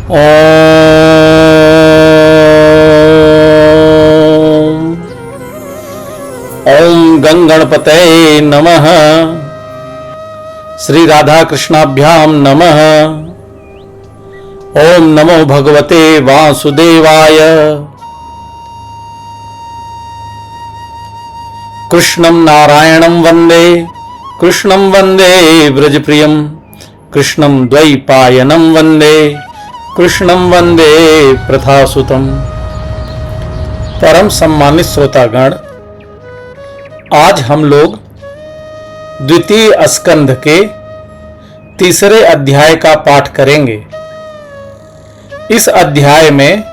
ओम गंगणपतये नमः। श्री राधा कृष्णाभ्याम नमः। ओम नमो भगवते वासुदेवाय। कृष्णं नारायणं वन्दे, कृष्णं वन्दे व्रजप्रियं, कृष्णं द्वैपायनं वन्दे, कृष्णं वन्दे प्रथासुतम्। परम सम्मानित श्रोतागण, आज हम लोग द्वितीय स्कंध के तीसरे अध्याय का पाठ करेंगे। इस अध्याय में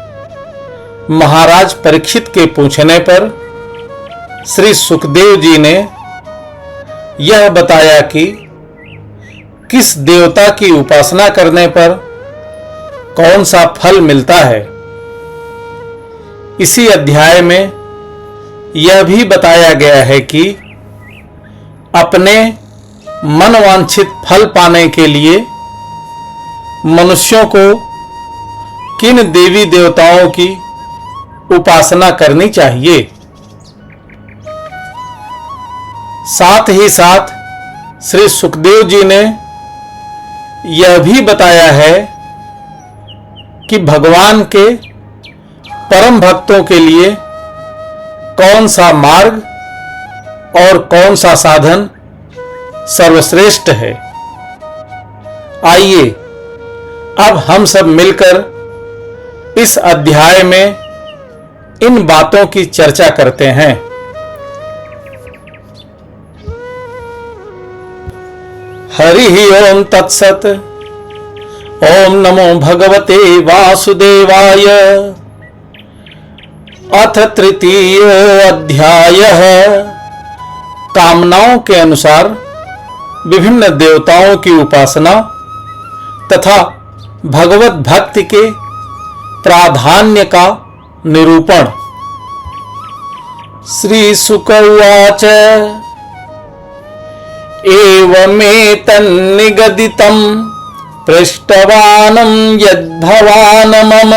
महाराज परीक्षित के पूछने पर श्री सुखदेव जी ने यह बताया कि किस देवता की उपासना करने पर कौन सा फल मिलता है। इसी अध्याय में यह भी बताया गया है कि अपने मनवांछित फल पाने के लिए मनुष्यों को किन देवी देवताओं की उपासना करनी चाहिए। साथ ही साथ श्री सुखदेव जी ने यह भी बताया है कि भगवान के परम भक्तों के लिए कौन सा मार्ग और कौन सा साधन सर्वश्रेष्ठ है। आइए अब हम सब मिलकर इस अध्याय में इन बातों की चर्चा करते हैं। हरि ओम तत्सत। ओम नमो भगवते वासुदेवाय। अथ तृतीय अध्याय। कामनाओं के अनुसार विभिन्न देवताओं की उपासना तथा भगवत भक्ति के प्राधान्य का निरूपण। श्री शुक उवाच। एवमेतन्निगदितं पृष्टवानं यद्भवान् मम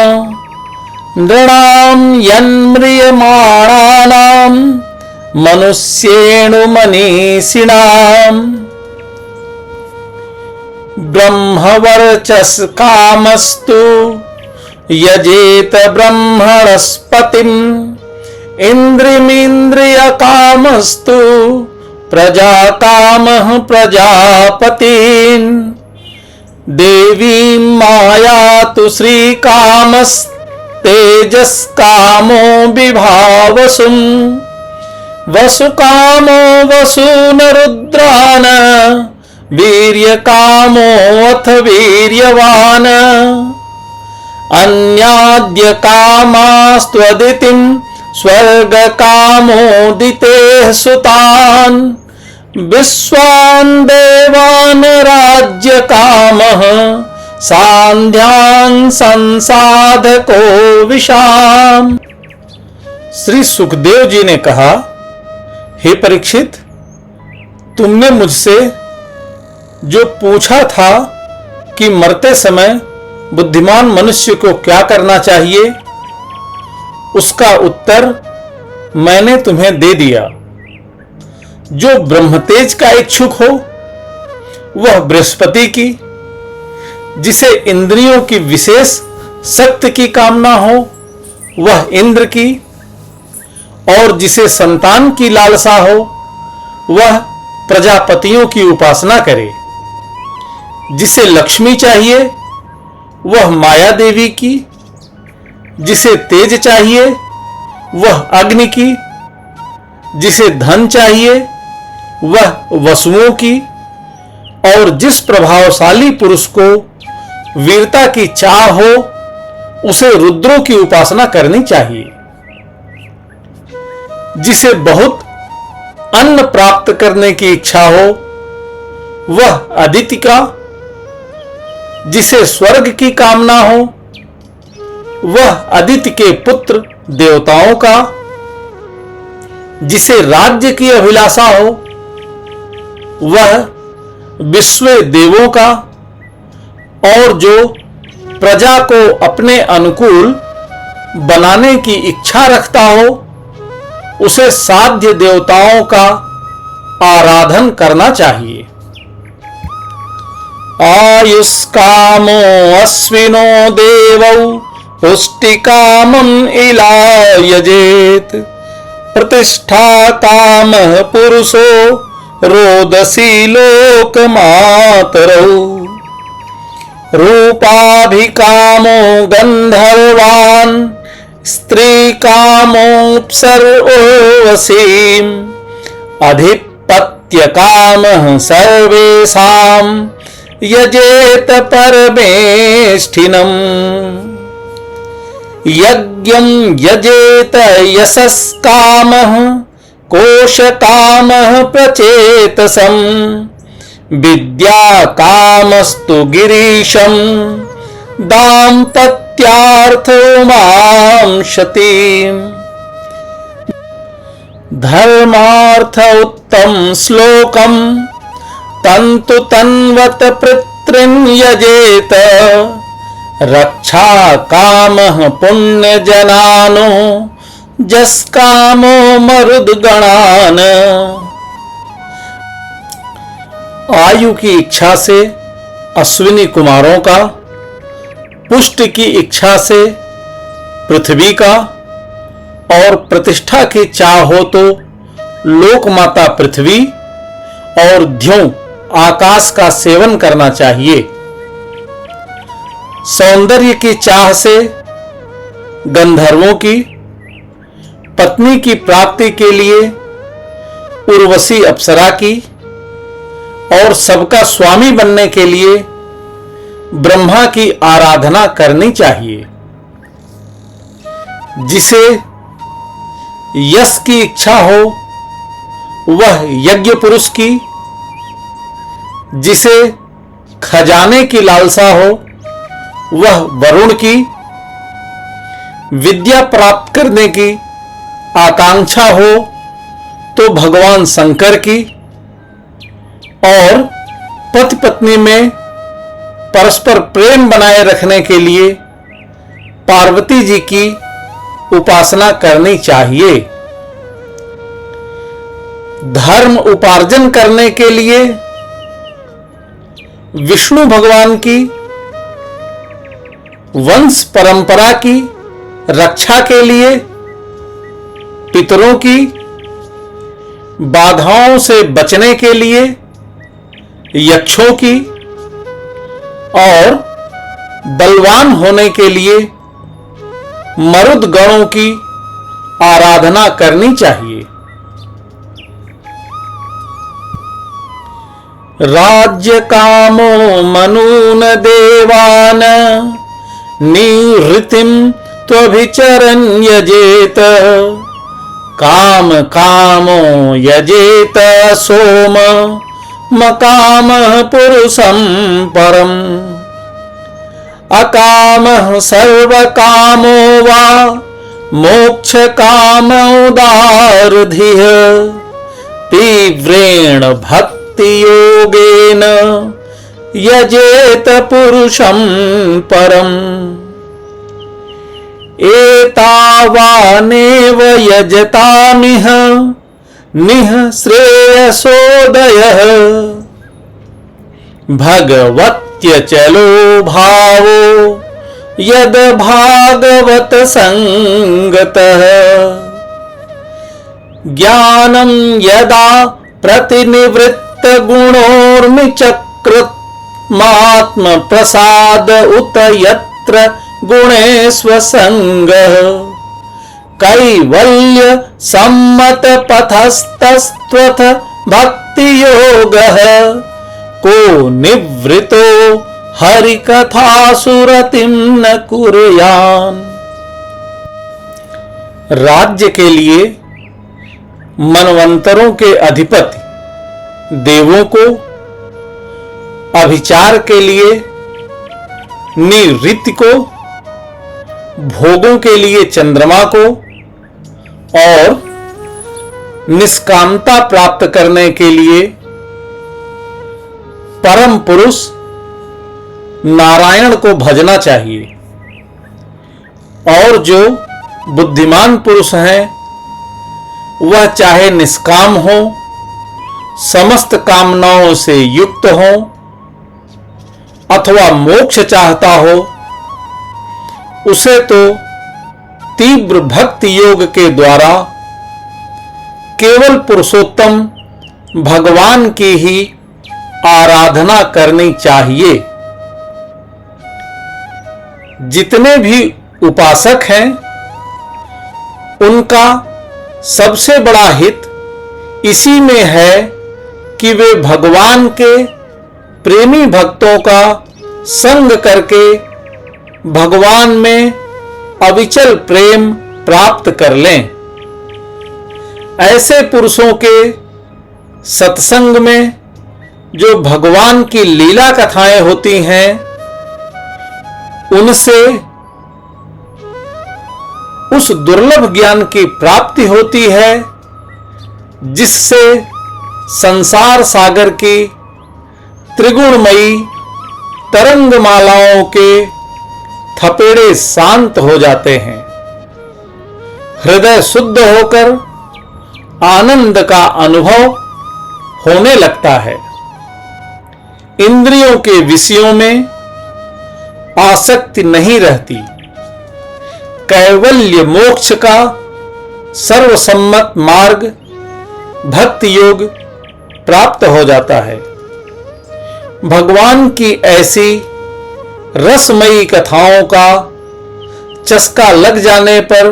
नृणां यन्म्रियमाणानां मनुष्येणु मनीषिणाम् ब्रह्मवर्चस्कामस्तु यजेत ब्रह्मणस्पतिम् इन्द्रिमिन्द्रियकामस्तु प्रजाकामः प्रजापतिन् देवीं मायातु श्रीकामस्तेजस्कामो विभावसुम् वसुकामो वसूनरुद्रान् वीर्यकामो अथ वीर्यवान् अन्याद्यकामास्त्वदितिं स्वर्गकामोदितेः सुतान् विश्वान् देवान् राज्यकामः सांध्यान् संसाधको विशाम्। श्री सुखदेव जी ने कहा, हे परीक्षित, तुमने मुझसे जो पूछा था कि मरते समय बुद्धिमान मनुष्य को क्या करना चाहिए, उसका उत्तर मैंने तुम्हें दे दिया। जो ब्रह्मतेज का इच्छुक हो वह बृहस्पति की, जिसे इंद्रियों की विशेष शक्ति की कामना हो वह इंद्र की, और जिसे संतान की लालसा हो वह प्रजापतियों की उपासना करे। जिसे लक्ष्मी चाहिए वह माया देवी की, जिसे तेज चाहिए वह अग्नि की, जिसे धन चाहिए वह वसुओं की, और जिस प्रभावशाली पुरुष को वीरता की चाह हो उसे रुद्रों की उपासना करनी चाहिए। जिसे बहुत अन्न प्राप्त करने की इच्छा हो वह अदिति का, जिसे स्वर्ग की कामना हो वह अदिति के पुत्र देवताओं का, जिसे राज्य की अभिलाषा हो वह विश्व देवों का, और जो प्रजा को अपने अनुकूल बनाने की इच्छा रखता हो, उसे साध्य देवताओं का आराधन करना चाहिए। आयुष्कामो अश्विनो देवौ पुष्टिकामं इलायजेत प्रतिष्ठा कामः पुरुषो रोदसी लोकमातरौ रूपाभिकामो गंधर्वान् स्त्री कामोऽप्सरोऽवसीम् अधिपत्य कामः सर्वेषां यजेत परमेष्ठिनम् यज्ञं यजेत यशस्कामः कोशकामः प्रचेतसम् विद्याकामस्तु गिरीशं दाम्पत्यार्थमांशतीम् धर्मार्थ उत्तम श्लोकम तंतु तन्वत पितॄन् यजेत रक्षा कामः पुण्य जनानो जस्कामो मरुद्गणान्। आयु की इच्छा से अश्विनी कुमारों का, पुष्ट की इच्छा से पृथ्वी का और प्रतिष्ठा की चाह हो तो लोकमाता पृथ्वी और ध्यों आकाश का सेवन करना चाहिए। सौंदर्य की चाह से गंधर्वों की, पत्नी की प्राप्ति के लिए उर्वशी अप्सरा की और सबका स्वामी बनने के लिए ब्रह्मा की आराधना करनी चाहिए। जिसे यश की इच्छा हो वह यज्ञ पुरुष की, जिसे खजाने की लालसा हो वह वरुण की, विद्या प्राप्त करने की आकांक्षा हो तो भगवान शंकर की, और पति पत्नी में परस्पर प्रेम बनाए रखने के लिए पार्वती जी की उपासना करनी चाहिए। धर्म उपार्जन करने के लिए विष्णु भगवान की, वंश परंपरा की रक्षा के लिए पितरों की, बाधाओं से बचने के लिए यक्षों की और बलवान होने के लिए मरुद गणों की आराधना करनी चाहिए। राज्य कामो मनून देवान निवृत्तिं त्वभिचरन् यजेत काम कामो यजेत सोम मकामः पुरुषं परम् अकामः सर्वकामो वा मोक्षकामोदारधिः तीव्रेण भक्ति योगेन यजेत पुरुषं परम् एतावानेव यजतामिह निः श्रेयसोदयः भगवत्यचलो भावो यद भागवत संगतः ज्ञानं यदा प्रतिनिवृत्त गुणोर्मिचकृत्मात्म प्रसाद उत यत्र गुणेष्वसंगः कैवल्य सम्मत पथस्तस्त्वथ भक्ति योगः को निवृतो हरिकथासुरतिं न कुर्यान्। राज्य के लिए मनवंतरों के अधिपति देवों को, अभिचार के लिए निवृत्ति को, भोगों के लिए चंद्रमा को और निष्कामता प्राप्त करने के लिए परम पुरुष नारायण को भजना चाहिए। और जो बुद्धिमान पुरुष हैं वह चाहे निष्काम हो, समस्त कामनाओं से युक्त हो अथवा मोक्ष चाहता हो, उसे तो तीव्र भक्ति योग के द्वारा केवल पुरुषोत्तम भगवान की ही आराधना करनी चाहिए। जितने भी उपासक हैं उनका सबसे बड़ा हित इसी में है कि वे भगवान के प्रेमी भक्तों का संग करके भगवान में अविचल प्रेम प्राप्त कर लें। ऐसे पुरुषों के सत्संग में जो भगवान की लीला कथाएं होती हैं उनसे उस दुर्लभ ज्ञान की प्राप्ति होती है जिससे संसार सागर की त्रिगुणमयी तरंगमालाओं के थपेड़े शांत हो जाते हैं। हृदय शुद्ध होकर आनंद का अनुभव होने लगता है। इंद्रियों के विषयों में आसक्ति नहीं रहती। कैवल्य मोक्ष का सर्वसम्मत मार्ग भक्ति योग प्राप्त हो जाता है। भगवान की ऐसी रसमयी कथाओं का चस्का लग जाने पर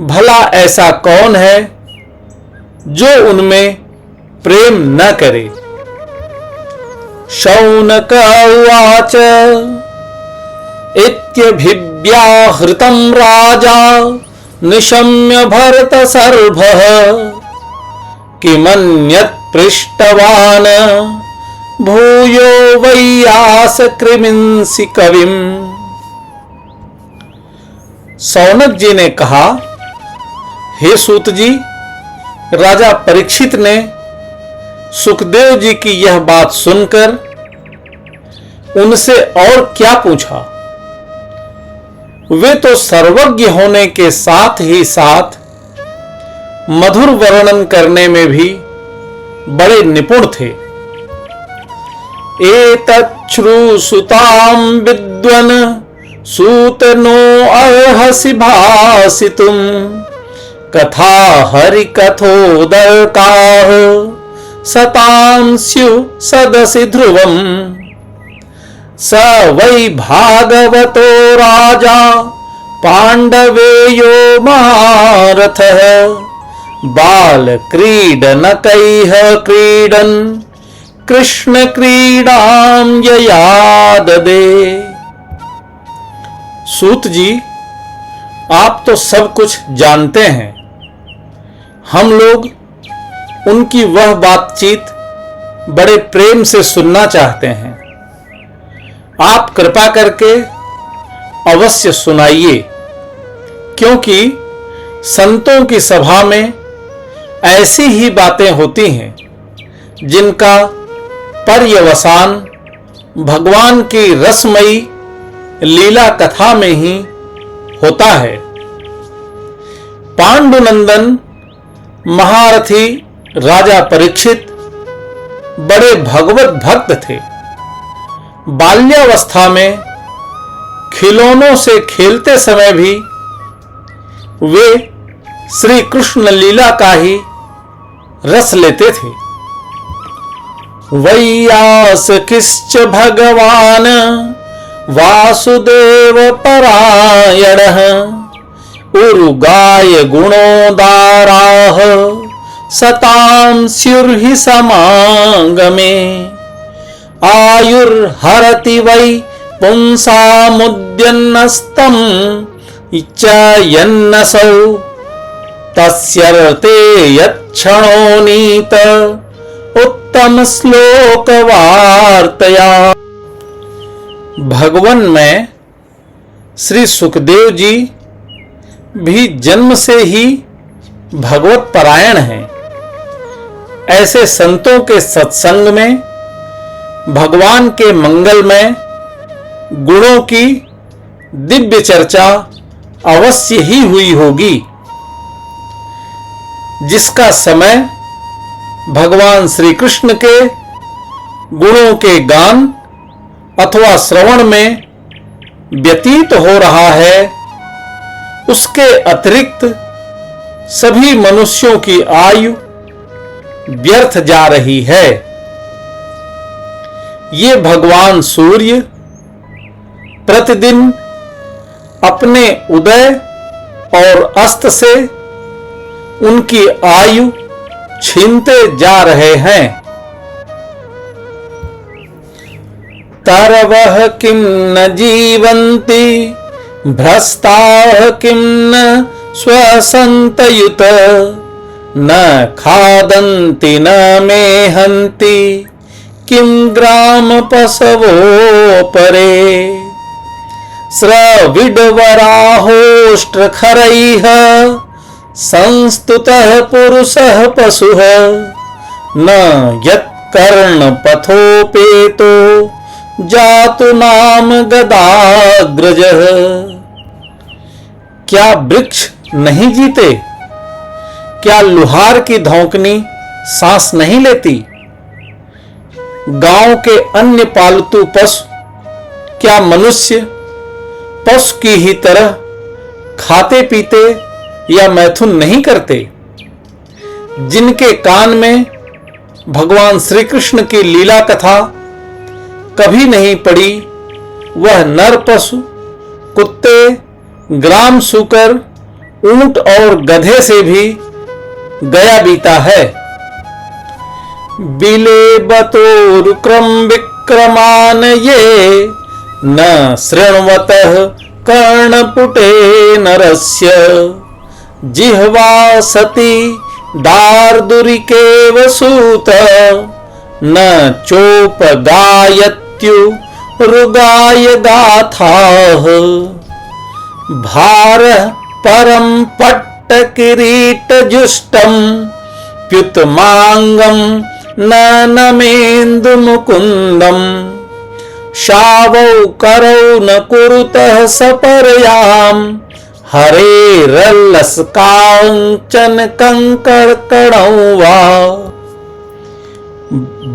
भला ऐसा कौन है जो उनमें प्रेम न करे। शौनक उवाच इत्यभिव्याहृतं राजा निशम्य भरत सर्वः किमन्यत् पृष्टवान् भूयो वैयास कृमिंसि कविम्। शौनक जी ने कहा, हे सूत जी, राजा परीक्षित ने सुखदेव जी की यह बात सुनकर उनसे और क्या पूछा। वे तो सर्वज्ञ होने के साथ ही साथ मधुर वर्णन करने में भी बड़े निपुण थे। एतच्छ्रुसुतां विद्वन् सूतनो अर्हसि भासितुं कथा हरिकथोदकाः सतां स्युः सदसि ध्रुवम्। स वै भागवतो राजा पाण्डवेयो महारथः बालक्रीडनकैः क्रीडन् कृष्ण क्रीडां ययाददे। सूत जी, आप तो सब कुछ जानते हैं। हम लोग उनकी वह बातचीत बड़े प्रेम से सुनना चाहते हैं। आप कृपा करके अवश्य सुनाइए, क्योंकि संतों की सभा में ऐसी ही बातें होती हैं जिनका पर्यवसान भगवान की रसमयी लीला कथा में ही होता है। पांडुनंदन महारथी राजा परीक्षित बड़े भगवत भक्त थे। बाल्यावस्था में खिलौनों से खेलते समय भी वे श्री कृष्ण लीला का ही रस लेते थे। वैयासकिश्च भगवान वासुदेव परायणः उरुगाय गुणोदाराः सतां स्युर्हि समागमे आयुर्हरति वै पुंसामुद्यन्नस्तं च यन्नसौ तस्यर्ते यच्छणो नीत उत्तम श्लोक वार्तया। भगवान में श्री सुखदेव जी भी जन्म से ही भगवत परायण हैं। ऐसे संतों के सत्संग में भगवान के मंगल में गुणों की दिव्य चर्चा अवश्य ही हुई होगी, जिसका समय भगवान श्री कृष्ण के गुणों के गान अथवा श्रवण में व्यतीत हो रहा है, उसके अतिरिक्त सभी मनुष्यों की आयु व्यर्थ जा रही है। ये भगवान सूर्य प्रतिदिन अपने उदय और अस्त से उनकी आयु छीनते जा रहे हैं। तरवः किं न जीवन्ति भ्रष्टाः किं न श्वसन्तयुत न खादन्ति न मेहन्ति किं ग्राम पशवो परे स्रविडवराहोष्ट्रखरैः संस्तुतः पुरुषः पशुः न यत्कर्णपथोपेतो जातु नाम गदाग्रजः। क्या वृक्ष नहीं जीते? क्या लुहार की धौंकनी सांस नहीं लेती? गांव के अन्य पालतू पशु क्या मनुष्य पशु की ही तरह खाते पीते या मैथुन नहीं करते? जिनके कान में भगवान श्री कृष्ण की लीला कथा कभी नहीं पड़ी, वह नर पशु, कुत्ते, ग्राम सूकर, ऊंट और गधे से भी गया बीता है। बिलेबतोरुक्रम विक्रमान ये न शृण्वतः कर्णपुटे नरस्य जिह्वा सती दार्दुरिकेव सूत न चोपगायत्युरुगाय गाथाः भारः परं पट्टकिरीटजुष्टं प्युतमांगं न नमेन्दुमुकुन्दम् शावौ करौ न कुरुतः सपर्यां हरेरलसकाञ्चन कंकर्कणौ वा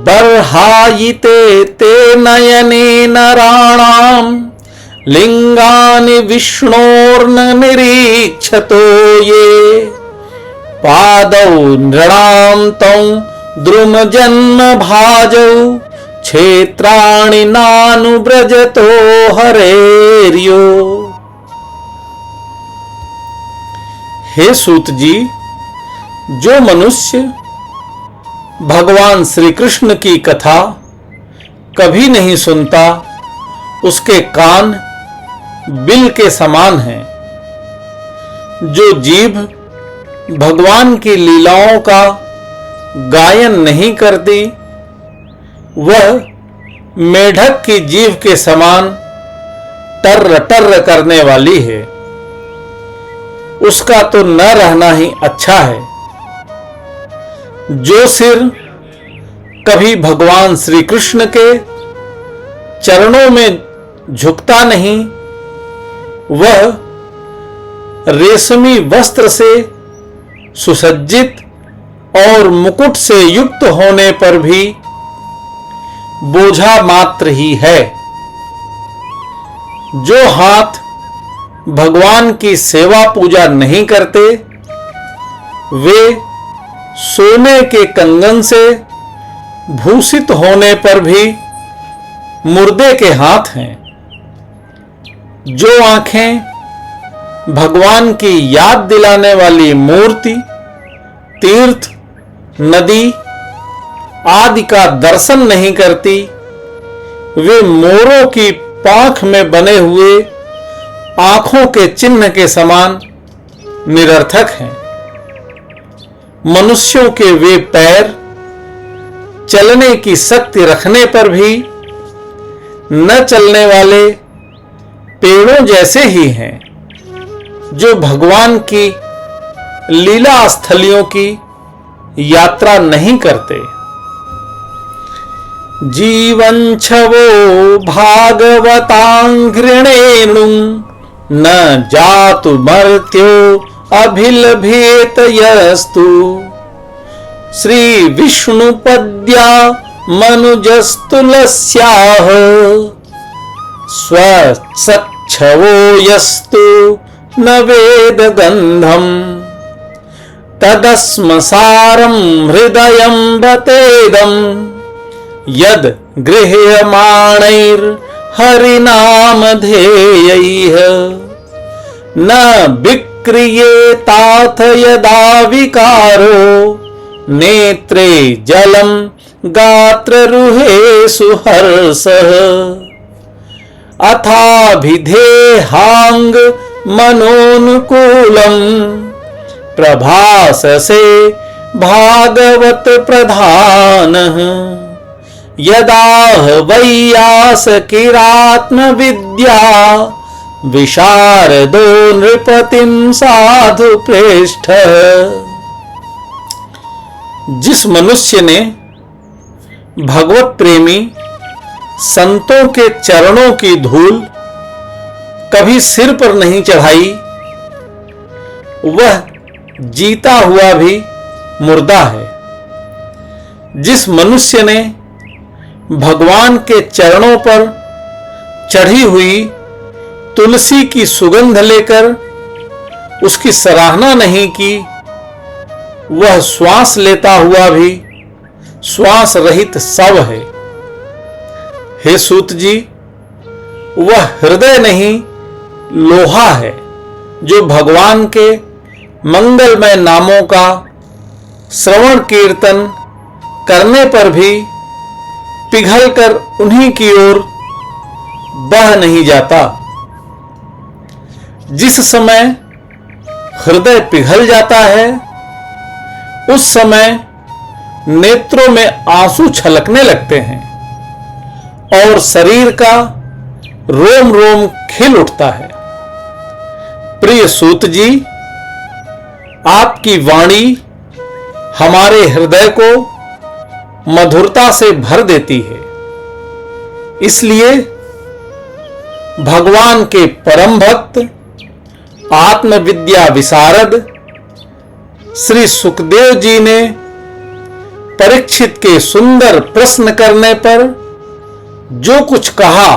बर्हायिते ते नयने नराणां लिंगानि विष्णोर्न निरीक्षतो ये पादौ नृणां तौ द्रुमजन्म भाजौ क्षेत्राणि नानुव्रजतो हरेर्यो। हे सूत जी, जो मनुष्य भगवान श्री कृष्ण की कथा कभी नहीं सुनता, उसके कान बिल के समान हैं। जो जीभ भगवान की लीलाओं का गायन नहीं करती, वह मेढक की जीभ के समान टर्र टर्र करने वाली है। उसका तो न रहना ही अच्छा है। जो सिर कभी भगवान श्री कृष्ण के चरणों में झुकता नहीं, वह रेशमी वस्त्र से सुसज्जित और मुकुट से युक्त होने पर भी बोझा मात्र ही है। जो हाथ भगवान की सेवा पूजा नहीं करते, वे सोने के कंगन से भूषित होने पर भी मुर्दे के हाथ हैं। जो आंखें भगवान की याद दिलाने वाली मूर्ति, तीर्थ, नदी आदि का दर्शन नहीं करती, वे मोरों की पांख में बने हुए आंखों के चिन्ह के समान निरर्थक हैं। मनुष्यों के वे पैर चलने की शक्ति रखने पर भी न चलने वाले पेड़ों जैसे ही हैं, जो भगवान की लीला स्थलियों की यात्रा नहीं करते। जीवञ्छवो भागवताङ्घ्रिणेणुं न जातु मर्त्यो अभिलभेत यस्तु श्री विष्णुपद्या मनुजस्तुलस्याः स्वसच्छवो यस्तु न वेद गन्धम् तदस्मसारं हृदयं बतेदम् यद् गृह्यमाणैर्हरिनामधेयैः न विक्रियेताथ यदा विकारो नेत्रे जलं गात्ररुहेषु हर्षः अथाभिधेहांग मनोनुकूलम् प्रभाससे भागवत प्रधानः यदाह वैयासकिरात्मविद्या विशारदो नृपतिं साधु प्रेष्ठ। जिस मनुष्य ने भगवत प्रेमी संतों के चरणों की धूल कभी सिर पर नहीं चढ़ाई, वह जीता हुआ भी मुर्दा है। जिस मनुष्य ने भगवान के चरणों पर चढ़ी हुई तुलसी की सुगंध लेकर उसकी सराहना नहीं की, वह श्वास लेता हुआ भी श्वास रहित शव है। हे सूत जी, वह हृदय नहीं लोहा है जो भगवान के मंगलमय नामों का श्रवण कीर्तन करने पर भी पिघलकर उन्हीं की ओर बह नहीं जाता। जिस समय हृदय पिघल जाता है उस समय नेत्रों में आंसू छलकने लगते हैं और शरीर का रोम रोम खिल उठता है। प्रिय सूत जी, आपकी वाणी हमारे हृदय को मधुरता से भर देती है। इसलिए भगवान के परम भक्त आत्मविद्या विशारद श्री सुखदेव जी ने परीक्षित के सुंदर प्रश्न करने पर जो कुछ कहा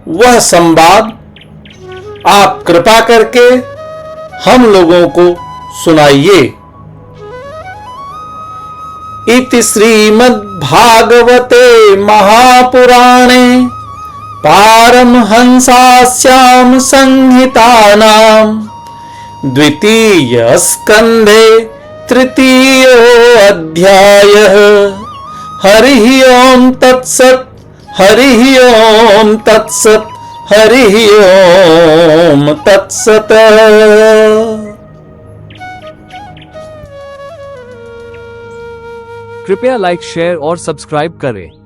वह संवाद आप कृपा करके हम लोगों को सुनाइए। इति श्रीमद्भागवते महापुराणे पारमहंसास्यां संहितानां द्वितीय स्कंधे तृतीयो अध्यायः। हरिः ओम तत्सत्, हरिः ओम तत्सत्, हरिः ओम तत्सत्। कृपया लाइक, शेयर और सब्सक्राइब करें।